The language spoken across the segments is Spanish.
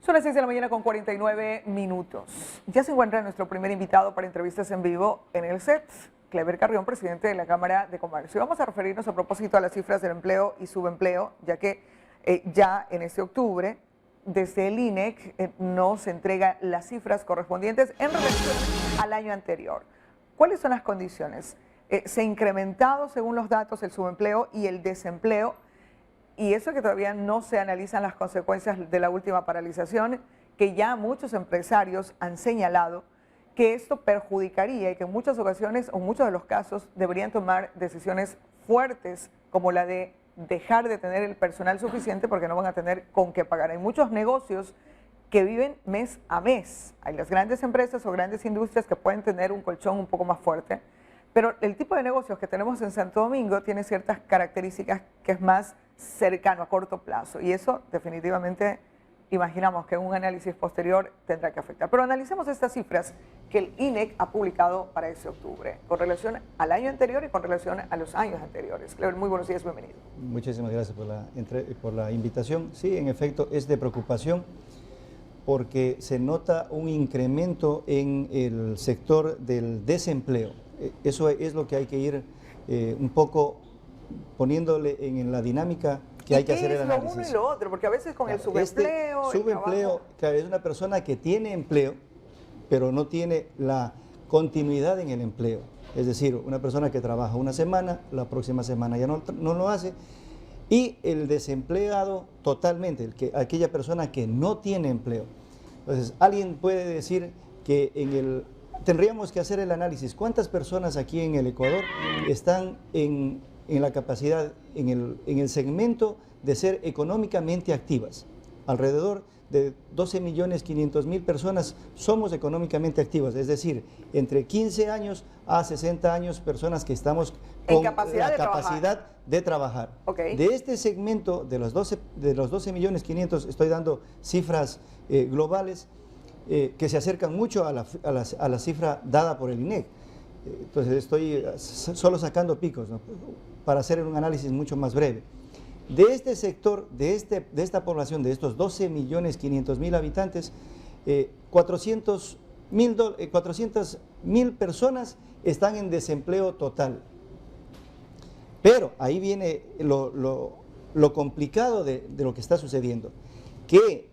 Son las 6 de la mañana con 49 minutos. Ya se encuentra nuestro primer invitado para entrevistas en vivo en el set, Clever Carrión, presidente de la Cámara de Comercio. Vamos a referirnos a propósito a las cifras del empleo y subempleo, ya que ya en este octubre, desde el INEC, nos entrega las cifras correspondientes en relación al año anterior. ¿Cuáles son las condiciones? Se ha incrementado, según los datos, el subempleo y el desempleo. Y eso que todavía no se analizan las consecuencias de la última paralización, que ya muchos empresarios han señalado que esto perjudicaría y que en muchas ocasiones o en muchos de los casos deberían tomar decisiones fuertes como la de dejar de tener el personal suficiente porque no van a tener con qué pagar. Hay muchos negocios que viven mes a mes. Hay las grandes empresas o grandes industrias que pueden tener un colchón un poco más fuerte, pero el tipo de negocios que tenemos en Santo Domingo tiene ciertas características que es más cercano, a corto plazo, y eso definitivamente imaginamos que un análisis posterior tendrá que afectar. Pero analicemos estas cifras que el INEC ha publicado para ese octubre, con relación al año anterior y con relación a los años anteriores. Clever, muy buenos días, bienvenido. Muchísimas gracias por la invitación. Sí, en efecto, es de preocupación porque se nota un incremento en el sector del desempleo. Eso es lo que hay que ir un poco poniéndole en la dinámica que hay que hacer el análisis. Lo uno y lo otro, porque a veces con el subempleo... Subempleo, claro, es una persona que tiene empleo, pero no tiene la continuidad en el empleo. Es decir, una persona que trabaja una semana, la próxima semana ya no lo hace. Y el desempleado totalmente, aquella persona que no tiene empleo. Entonces, alguien puede decir que tendríamos que hacer el análisis. ¿Cuántas personas aquí en el Ecuador están en la capacidad, en el segmento de ser económicamente activas? Alrededor de 12.500.000 personas somos económicamente activas, es decir, entre 15 años a 60 años, personas que estamos con la capacidad de trabajar. Okay. De este segmento, de los 12.500.000, estoy dando cifras globales que se acercan mucho a la cifra dada por el INEC. Entonces estoy solo sacando picos, ¿no?, para hacer un análisis mucho más breve. De este sector, de esta población, de estos 12.500.000 habitantes, 400.000 personas están en desempleo total. Pero ahí viene lo complicado de lo que está sucediendo, que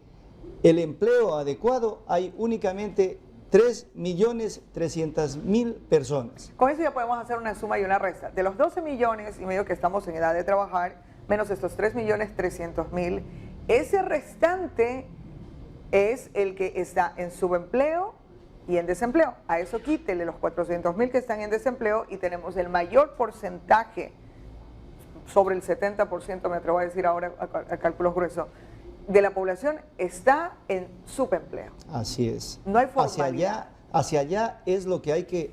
el empleo adecuado hay únicamente 3.300.000 personas. Con eso ya podemos hacer una suma y una resta. De los 12 millones y medio que estamos en edad de trabajar, menos estos 3.300.000, ese restante es el que está en subempleo y en desempleo. A eso quítele los 400.000 que están en desempleo y tenemos el mayor porcentaje, sobre el 70%, me atrevo a decir ahora a cálculos gruesos, de la población está en subempleo. Así es. No hay formalidad. Hacia allá es lo que hay que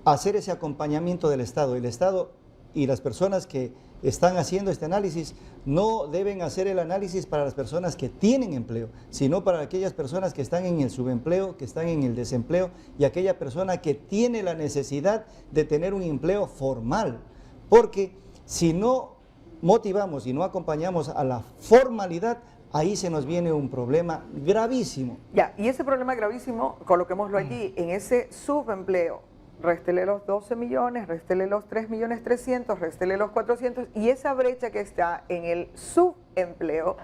hacer ese acompañamiento del Estado. El Estado y las personas que están haciendo este análisis no deben hacer el análisis para las personas que tienen empleo, sino para aquellas personas que están en el subempleo, que están en el desempleo y aquella persona que tiene la necesidad de tener un empleo formal. Porque si no motivamos y no acompañamos a la formalidad, ahí se nos viene un problema gravísimo. Ya, y ese problema gravísimo, coloquémoslo allí, en ese subempleo, réstele los 12 millones, réstele los 3.300.000, réstele los 400, y esa brecha que está en el subempleo,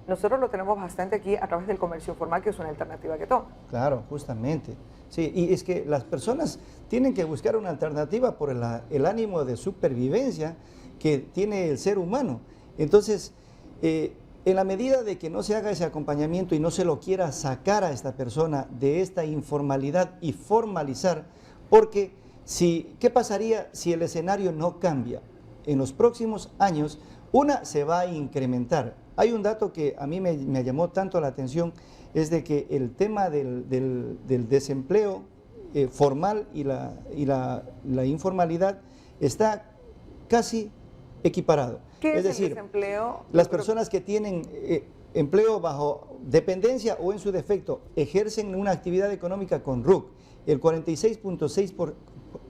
nosotros lo tenemos bastante aquí a través del comercio informal, que es una alternativa que toma. Claro, justamente. Sí, y es que las personas tienen que buscar una alternativa por el ánimo de supervivencia que tiene el ser humano. Entonces, en la medida de que no se haga ese acompañamiento y no se lo quiera sacar a esta persona de esta informalidad y formalizar, porque ¿qué pasaría si el escenario no cambia? En los próximos años, se va a incrementar. Hay un dato que a mí me llamó tanto la atención, es de que el tema del desempleo formal y la informalidad está casi equiparado. ¿Qué es decir, el desempleo? Las personas que tienen empleo bajo dependencia o en su defecto ejercen una actividad económica con RUC, el 46.6%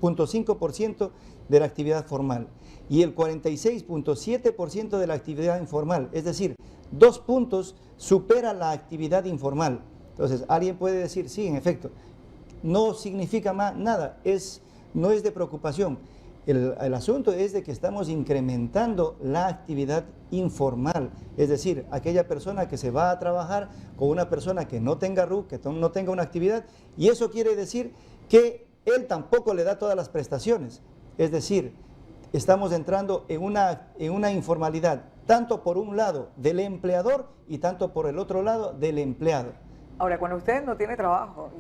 46.5% de la actividad formal y el 46.7% de la actividad informal, es decir, 2 puntos supera la actividad informal. Entonces, alguien puede decir, sí, en efecto, no significa más nada, no es de preocupación. El asunto es de que estamos incrementando la actividad informal, es decir, aquella persona que se va a trabajar con una persona que no tenga RUC, que no tenga una actividad, y eso quiere decir que él tampoco le da todas las prestaciones, es decir, estamos entrando en una informalidad, tanto por un lado del empleador y tanto por el otro lado del empleado. Ahora, cuando usted no tiene trabajo,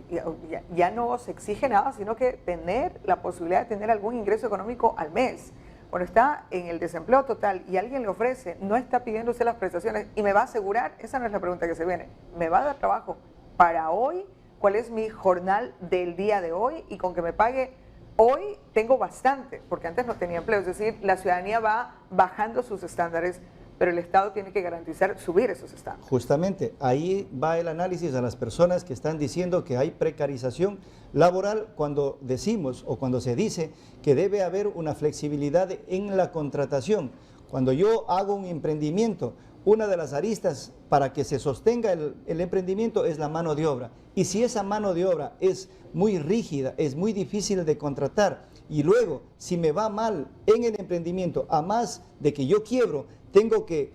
ya no se exige nada, sino que tener la posibilidad de tener algún ingreso económico al mes. Cuando está en el desempleo total y alguien le ofrece, no está pidiéndose las prestaciones y me va a asegurar, esa no es la pregunta que se viene, ¿me va a dar trabajo para hoy? ¿Cuál es mi jornal del día de hoy? Y con que me pague hoy tengo bastante, porque antes no tenía empleo, es decir, la ciudadanía va bajando sus estándares, pero el Estado tiene que garantizar subir esos estándares. Justamente, ahí va el análisis a las personas que están diciendo que hay precarización laboral cuando decimos o cuando se dice que debe haber una flexibilidad en la contratación. Cuando yo hago un emprendimiento, una de las aristas para que se sostenga el emprendimiento es la mano de obra. Y si esa mano de obra es muy rígida, es muy difícil de contratar, y luego, si me va mal en el emprendimiento, a más de que yo quiebro, tengo que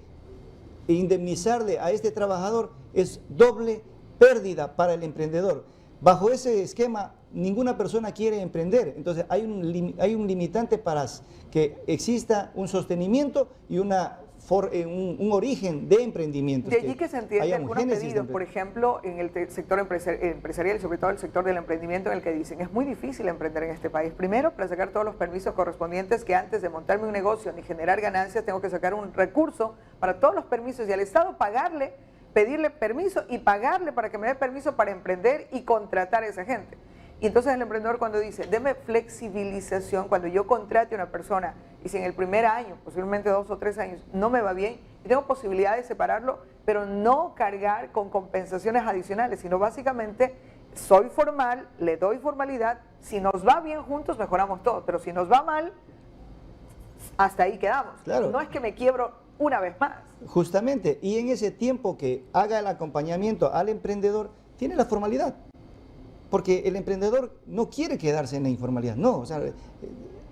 indemnizarle a este trabajador, es doble pérdida para el emprendedor. Bajo ese esquema, ninguna persona quiere emprender. Entonces, hay un limitante para que exista un sostenimiento y un origen de emprendimiento. De allí que se entiende algunos pedidos, por ejemplo, en el sector empresarial y sobre todo el sector del emprendimiento, en el que dicen, es muy difícil emprender en este país. Primero, para sacar todos los permisos correspondientes, que antes de montarme un negocio ni generar ganancias, tengo que sacar un recurso para todos los permisos y al Estado pagarle, pedirle permiso y pagarle para que me dé permiso para emprender y contratar a esa gente. Y entonces el emprendedor cuando dice, deme flexibilización, cuando yo contrate a una persona y si en el primer año, posiblemente 2 o 3 años, no me va bien, y tengo posibilidad de separarlo, pero no cargar con compensaciones adicionales, sino básicamente soy formal, le doy formalidad, si nos va bien juntos mejoramos todo, pero si nos va mal, hasta ahí quedamos. Claro. No es que me quiebro una vez más. Justamente, y en ese tiempo que haga el acompañamiento al emprendedor, tiene la formalidad. Porque el emprendedor no quiere quedarse en la informalidad, no, o sea,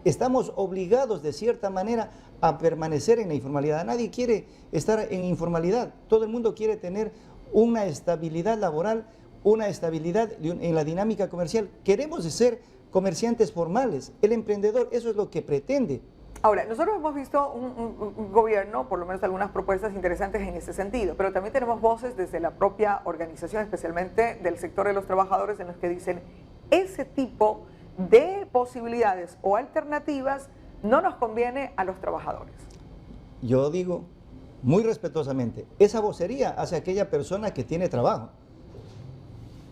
estamos obligados de cierta manera a permanecer en la informalidad. Nadie quiere estar en informalidad, todo el mundo quiere tener una estabilidad laboral, una estabilidad en la dinámica comercial. Queremos ser comerciantes formales, el emprendedor eso es lo que pretende. Ahora, nosotros hemos visto un gobierno, por lo menos algunas propuestas interesantes en ese sentido, pero también tenemos voces desde la propia organización, especialmente del sector de los trabajadores, en los que dicen ese tipo de posibilidades o alternativas no nos conviene a los trabajadores. Yo digo muy respetuosamente, esa vocería hacia aquella persona que tiene trabajo,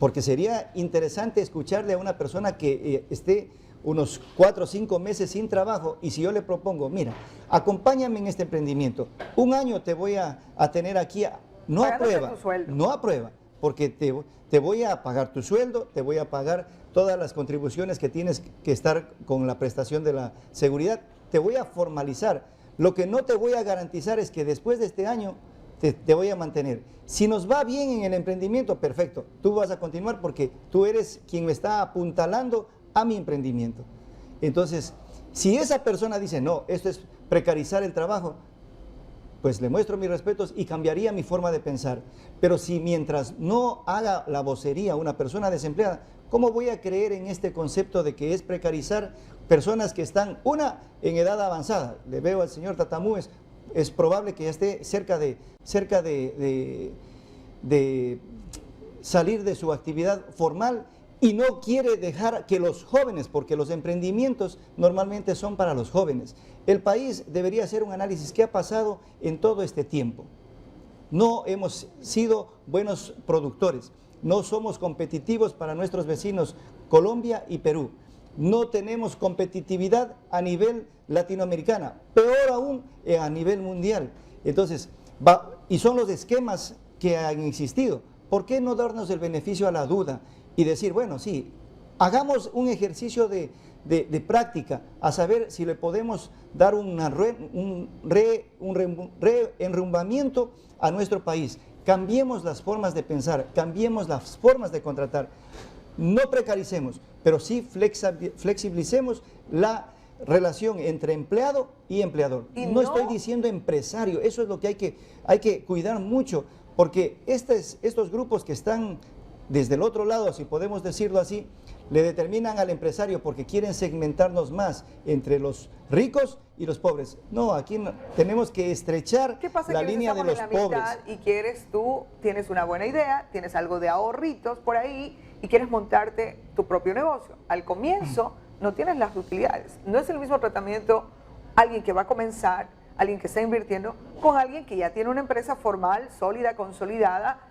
porque sería interesante escucharle a una persona que esté unos 4 o 5 meses sin trabajo y si yo le propongo, mira, acompáñame en este emprendimiento, un año te voy a tener aquí, no a prueba, porque te voy a pagar tu sueldo, te voy a pagar todas las contribuciones que tienes que estar con la prestación de la seguridad, te voy a formalizar, lo que no te voy a garantizar es que después de este año te voy a mantener. Si nos va bien en el emprendimiento, perfecto, tú vas a continuar porque tú eres quien me está apuntalando a mi emprendimiento. Entonces, si esa persona dice, no, esto es precarizar el trabajo, pues le muestro mis respetos y cambiaría mi forma de pensar. Pero si mientras no haga la vocería una persona desempleada, ¿cómo voy a creer en este concepto de que es precarizar personas que están, una, en edad avanzada? Le veo al señor Tatamú, es probable que ya esté cerca de salir de su actividad formal, y no quiere dejar que los jóvenes, porque los emprendimientos normalmente son para los jóvenes. El país debería hacer un análisis qué ha pasado en todo este tiempo. No hemos sido buenos productores, no somos competitivos para nuestros vecinos Colombia y Perú. No tenemos competitividad a nivel latinoamericana, peor aún a nivel mundial. Entonces, y son los esquemas que han existido. ¿Por qué no darnos el beneficio a la duda? Y decir, bueno, sí, hagamos un ejercicio de de práctica, a saber si le podemos dar un reenrumbamiento a nuestro país. Cambiemos las formas de pensar, cambiemos las formas de contratar. No precaricemos, pero sí flexibilicemos la relación entre empleado y empleador. No estoy diciendo empresario, eso es lo que hay que cuidar mucho, porque estos grupos que están desde el otro lado, si podemos decirlo así, le determinan al empresario porque quieren segmentarnos más entre los ricos y los pobres. No, aquí tenemos que estrechar la línea de los pobres. Y tú tienes una buena idea, tienes algo de ahorritos por ahí y quieres montarte tu propio negocio. Al comienzo no tienes las utilidades. No es el mismo tratamiento alguien que va a comenzar, alguien que está invirtiendo, con alguien que ya tiene una empresa formal, sólida, consolidada,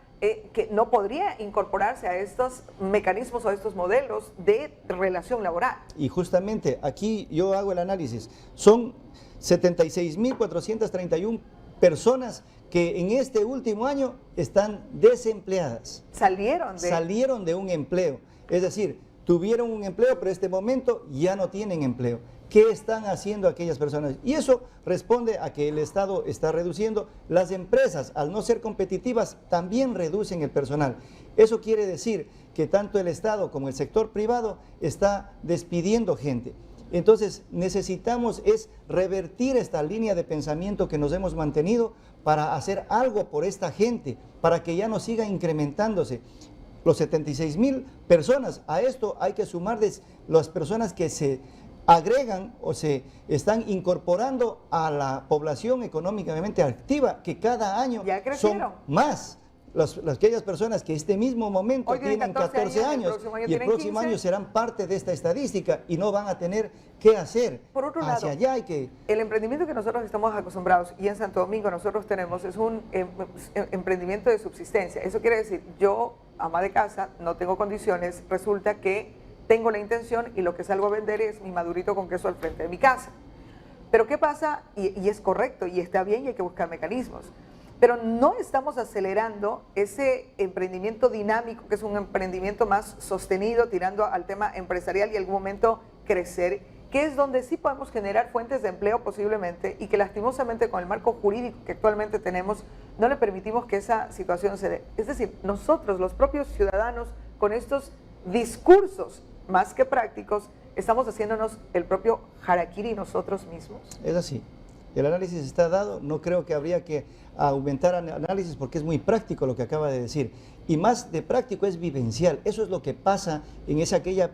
que no podría incorporarse a estos mecanismos o a estos modelos de relación laboral. Y justamente aquí yo hago el análisis. Son 76.431 personas que en este último año están desempleadas. Salieron de un empleo. Es decir, tuvieron un empleo, pero en este momento ya no tienen empleo. ¿Qué están haciendo aquellas personas? Y eso responde a que el Estado está reduciendo. Las empresas, al no ser competitivas, también reducen el personal. Eso quiere decir que tanto el Estado como el sector privado está despidiendo gente. Entonces necesitamos revertir esta línea de pensamiento que nos hemos mantenido para hacer algo por esta gente, para que ya no siga incrementándose. Los 76.000 personas, a esto hay que sumarles las personas que se agregan o se están incorporando a la población económicamente activa, que cada año son más. Aquellas personas que este mismo momento tienen 14 años y el próximo año serán parte de esta estadística y no van a tener qué hacer. Por otro lado, allá hay que... el emprendimiento que nosotros estamos acostumbrados y en Santo Domingo nosotros tenemos es un emprendimiento de subsistencia. Eso quiere decir, yo, ama de casa, no tengo condiciones, resulta que tengo la intención y lo que salgo a vender es mi madurito con queso al frente de mi casa. Pero ¿qué pasa? Y es correcto y está bien y hay que buscar mecanismos. Pero no estamos acelerando ese emprendimiento dinámico, que es un emprendimiento más sostenido, tirando al tema empresarial y en algún momento crecer, que es donde sí podemos generar fuentes de empleo posiblemente y que lastimosamente con el marco jurídico que actualmente tenemos no le permitimos que esa situación se dé. Es decir, nosotros, los propios ciudadanos, con estos discursos más que prácticos, estamos haciéndonos el propio harakiri nosotros mismos. Es así. El análisis está dado, no creo que habría que aumentar análisis porque es muy práctico lo que acaba de decir. Y más de práctico es vivencial. Eso es lo que pasa en aquella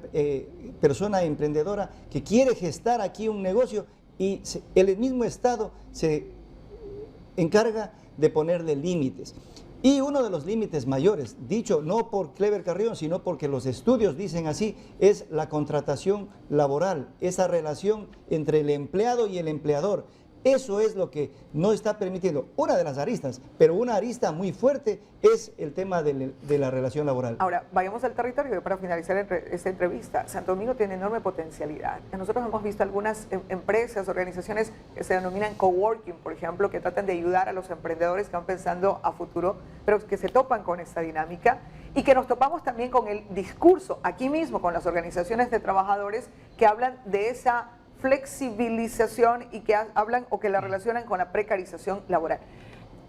persona emprendedora que quiere gestar aquí un negocio y el mismo Estado se encarga de ponerle límites. Y uno de los límites mayores, dicho no por Clever Carrión, sino porque los estudios dicen así, es la contratación laboral, esa relación entre el empleado y el empleador. Eso es lo que no está permitiendo. Una de las aristas, pero una arista muy fuerte es el tema de la relación laboral. Ahora, vayamos al territorio para finalizar esta entrevista. Santo Domingo tiene enorme potencialidad. Nosotros hemos visto algunas empresas, organizaciones que se denominan coworking, por ejemplo, que tratan de ayudar a los emprendedores que van pensando a futuro, pero que se topan con esta dinámica y que nos topamos también con el discurso aquí mismo, con las organizaciones de trabajadores que hablan de esa flexibilización y que hablan o que la relacionan con la precarización laboral.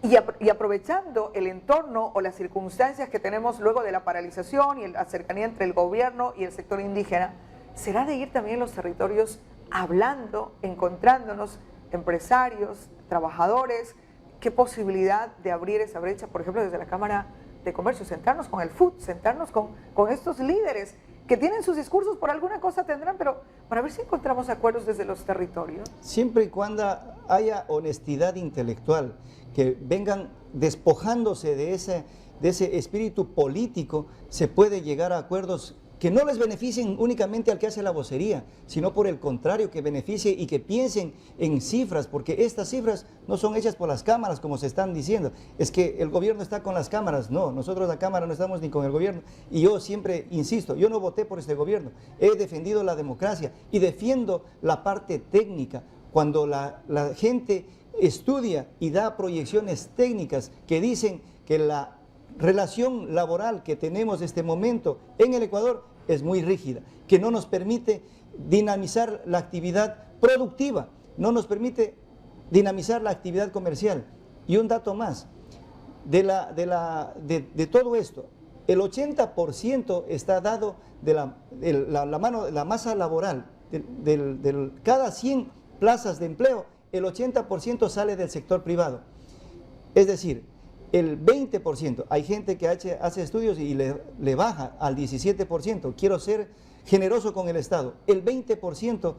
Y aprovechando el entorno o las circunstancias que tenemos luego de la paralización y la cercanía entre el gobierno y el sector indígena, será de ir también los territorios hablando, encontrándonos empresarios, trabajadores, qué posibilidad de abrir esa brecha, por ejemplo, desde la Cámara de Comercio, sentarnos con el FUT, sentarnos con estos líderes que tienen sus discursos, por alguna cosa tendrán, pero para ver si encontramos acuerdos desde los territorios. Siempre y cuando haya honestidad intelectual, que vengan despojándose de ese espíritu político, se puede llegar a acuerdos que no les beneficien únicamente al que hace la vocería, sino por el contrario, que beneficie y que piensen en cifras, porque estas cifras no son hechas por las cámaras como se están diciendo. Es que el gobierno está con las cámaras. No, nosotros la cámara no estamos ni con el gobierno. Y yo siempre insisto, yo no voté por este gobierno, he defendido la democracia y defiendo la parte técnica. Cuando la gente estudia y da proyecciones técnicas que dicen que la relación laboral que tenemos en este momento en el Ecuador es muy rígida, que no nos permite dinamizar la actividad productiva, no nos permite dinamizar la actividad comercial. Y un dato más, de todo esto, el 80% está dado de la masa laboral, cada 100 plazas de empleo, el 80% sale del sector privado. Es decir, el 20%, hay gente que hace estudios y le baja al 17%, quiero ser generoso con el Estado, el 20%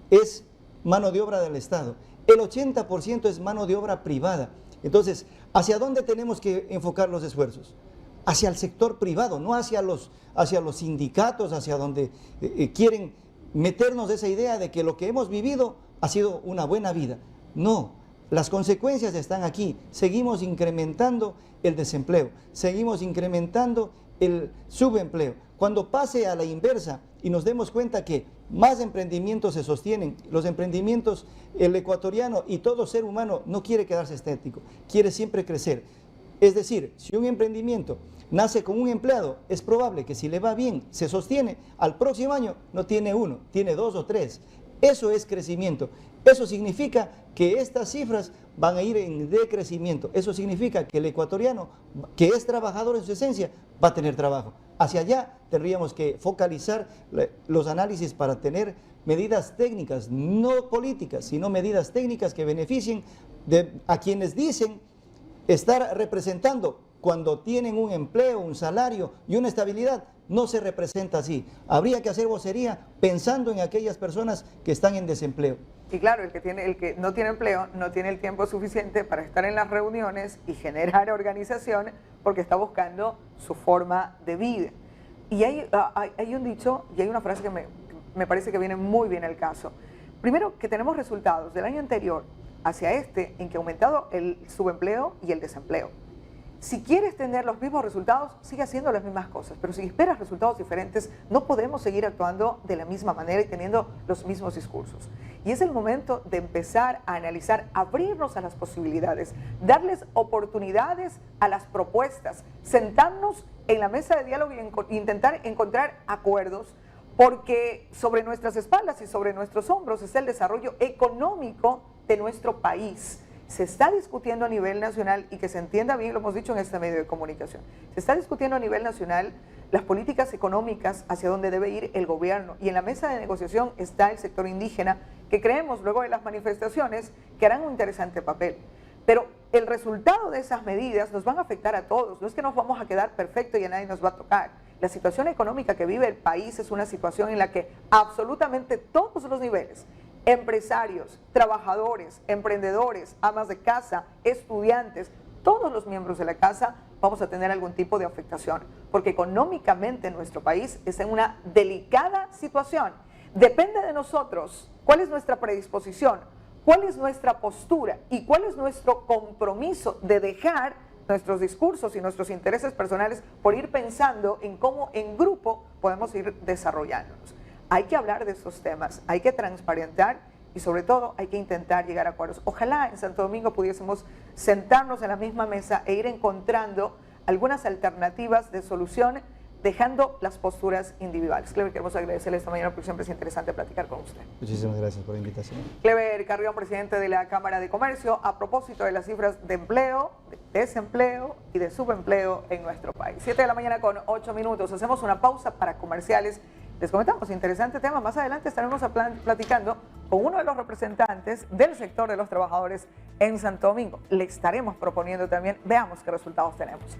es mano de obra del Estado, el 80% es mano de obra privada. Entonces, ¿hacia dónde tenemos que enfocar los esfuerzos? Hacia el sector privado, no hacia los sindicatos, hacia donde quieren meternos esa idea de que lo que hemos vivido ha sido una buena vida. No, las consecuencias están aquí. Seguimos incrementando el desempleo, seguimos incrementando el subempleo. Cuando pase a la inversa y nos demos cuenta que más emprendimientos se sostienen, los emprendimientos, el ecuatoriano y todo ser humano no quiere quedarse estático, quiere siempre crecer. Es decir, si un emprendimiento nace con un empleado, es probable que si le va bien, se sostiene, al próximo año no tiene uno, tiene 2 o 3. Eso es crecimiento. Eso significa que estas cifras van a ir en decrecimiento. Eso significa que el ecuatoriano, que es trabajador en su esencia, va a tener trabajo. Hacia allá tendríamos que focalizar los análisis para tener medidas técnicas, no políticas, sino medidas técnicas que beneficien a quienes dicen estar representando. Cuando tienen un empleo, un salario y una estabilidad, no se representa así. Habría que hacer vocería pensando en aquellas personas que están en desempleo. Y claro, el que no tiene empleo no tiene el tiempo suficiente para estar en las reuniones y generar organización porque está buscando su forma de vida. Y hay un dicho y hay una frase que me parece que viene muy bien al caso. Primero, que tenemos resultados del año anterior hacia este en que ha aumentado el subempleo y el desempleo. Si quieres tener los mismos resultados, sigue haciendo las mismas cosas, pero si esperas resultados diferentes, no podemos seguir actuando de la misma manera y teniendo los mismos discursos. Y es el momento de empezar a analizar, abrirnos a las posibilidades, darles oportunidades a las propuestas, sentarnos en la mesa de diálogo y intentar encontrar acuerdos, porque sobre nuestras espaldas y sobre nuestros hombros está el desarrollo económico de nuestro país. Se está discutiendo a nivel nacional y que se entienda bien, lo hemos dicho en este medio de comunicación, se está discutiendo a nivel nacional las políticas económicas hacia dónde debe ir el gobierno y en la mesa de negociación está el sector indígena que creemos luego de las manifestaciones que harán un interesante papel. Pero el resultado de esas medidas nos van a afectar a todos, no es que nos vamos a quedar perfectos y a nadie nos va a tocar. La situación económica que vive el país es una situación en la que absolutamente todos los niveles, empresarios, trabajadores, emprendedores, amas de casa, estudiantes, todos los miembros de la casa vamos a tener algún tipo de afectación, porque económicamente nuestro país está en una delicada situación. Depende de nosotros cuál es nuestra predisposición, cuál es nuestra postura y cuál es nuestro compromiso de dejar nuestros discursos y nuestros intereses personales por ir pensando en cómo en grupo podemos ir desarrollándonos. Hay que hablar de estos temas, hay que transparentar y sobre todo hay que intentar llegar a acuerdos. Ojalá en Santo Domingo pudiésemos sentarnos en la misma mesa e ir encontrando algunas alternativas de solución, dejando las posturas individuales. Clever, queremos agradecerle esta mañana porque siempre es interesante platicar con usted. Muchísimas gracias por la invitación. Clever Carrión, presidente de la Cámara de Comercio, a propósito de las cifras de empleo, de desempleo y de subempleo en nuestro país. 7 de la mañana con 8 minutos. Hacemos una pausa para comerciales. Les comentamos, interesante tema. Más adelante estaremos platicando con uno de los representantes del sector de los trabajadores en Santo Domingo. Le estaremos proponiendo también, veamos qué resultados tenemos.